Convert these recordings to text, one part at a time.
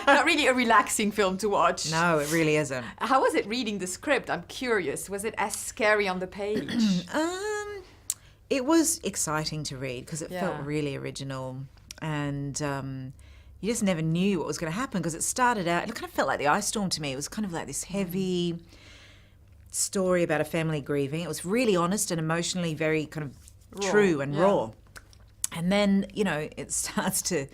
Not really a relaxing film to watch. No, it really isn't. How was it reading the script? I'm curious. Was it as scary on the page? It was exciting to read because it Yeah. felt really original, and you just never knew what was going to happen because it started out, it kind of felt like the ice storm to me. It was kind of like this heavy story about a family grieving. It was really honest and emotionally very kind of true and raw. And then, you know, it starts to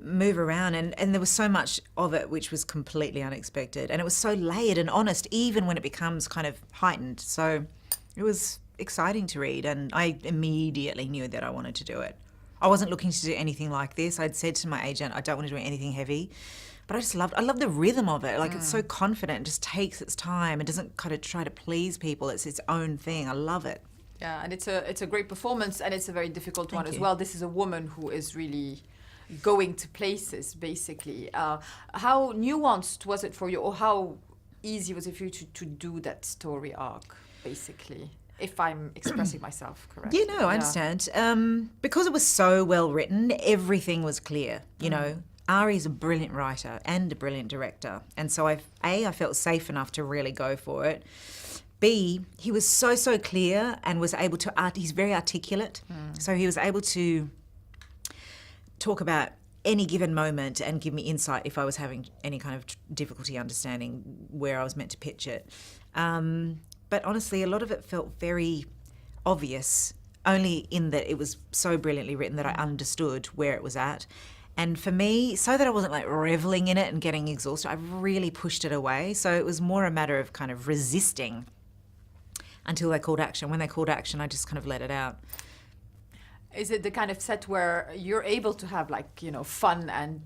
move around and there was so much of it which was completely unexpected. And it was so layered and honest even when it becomes kind of heightened. So it was exciting to read and I immediately knew that I wanted to do it. I wasn't looking to do anything like this. I'd said to my agent, I don't want to do anything heavy. But I love the rhythm of it. Like it's so confident, it just takes its time. It doesn't kind of try to please people. It's its own thing. I love it. Yeah, and it's a great performance, and it's a very difficult one as well. This is a woman who is really going to places, basically. How nuanced was it for you, or how easy was it for you to do that story arc, basically? If I'm expressing myself correctly. Yeah, no, I understand. Because it was so well written, everything was clear. You know, Ari's a brilliant writer and a brilliant director, and so I felt safe enough to really go for it. B, he was so clear and was able to, he's very articulate, so he was able to talk about any given moment and give me insight if I was having any kind of difficulty understanding where I was meant to pitch it. But honestly, a lot of it felt very obvious, only in that it was so brilliantly written that I understood where it was at. And for me, so that I wasn't like reveling in it and getting exhausted, I really pushed it away. So it was more a matter of kind of resisting until they called action. When they called action, I just kind of let it out. Is it the kind of set where you're able to have like, you know, fun and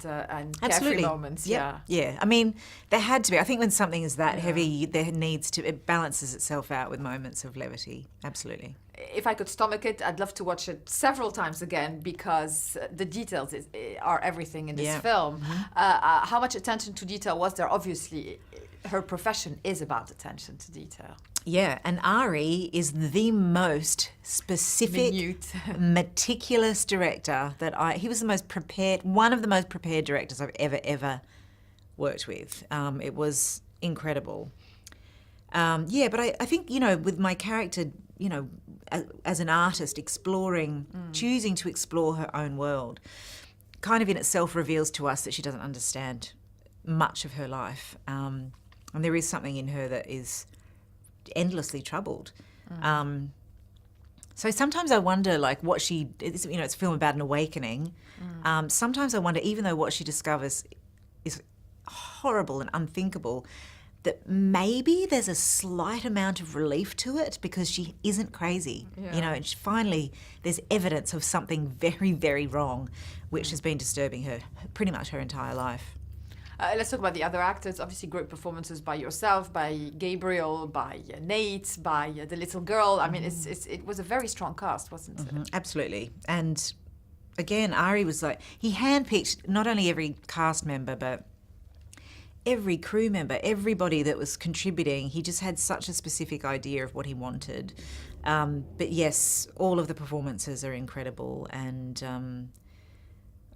carefree moments? Yeah. I mean, there had to be. I think when something is that heavy, there needs to, it balances itself out with moments of levity. Absolutely. If I could stomach it, I'd love to watch it several times again because the details are everything in this film. How much attention to detail was there? Obviously, her profession is about attention to detail. Yeah, and Ari is the most specific, meticulous director he was the most prepared, one of the most prepared directors I've ever worked with. It was incredible. But I think, you know, with my character, you know, as an artist choosing to explore her own world, kind of in itself reveals to us that she doesn't understand much of her life. And there is something in her that is endlessly troubled. So sometimes I wonder, like, you know, it's a film about an awakening. Sometimes I wonder, even though what she discovers is horrible and unthinkable, that maybe there's a slight amount of relief to it because she isn't crazy. You know, and finally there's evidence of something very, very wrong, which has been disturbing her pretty much her entire life. Let's talk about the other actors. Obviously, great performances by yourself, by Gabriel, by Nate, by the little girl. I mean, it was a very strong cast, wasn't it? Absolutely. And again, Ari was like, he handpicked not only every cast member, but every crew member, everybody that was contributing. He just had such a specific idea of what he wanted. But yes, all of the performances are incredible, and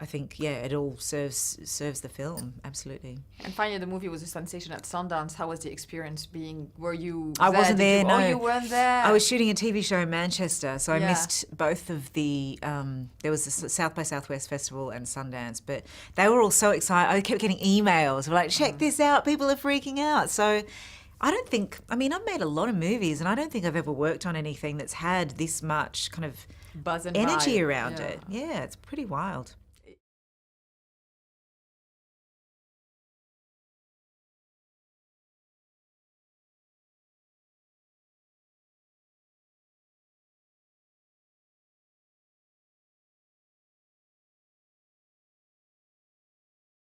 I think, it all serves the film, absolutely. And finally, the movie was a sensation at Sundance. How was the experience being? Were you I wasn't there, no. Oh, you weren't there? I was shooting a TV show in Manchester, so I missed both of the, there was the South by Southwest Festival and Sundance, but they were all so excited. I kept getting emails, like, check this out, people are freaking out. So I've made a lot of movies, and I don't think I've ever worked on anything that's had this much kind of buzz and energy vibe. around it. Yeah, it's pretty wild.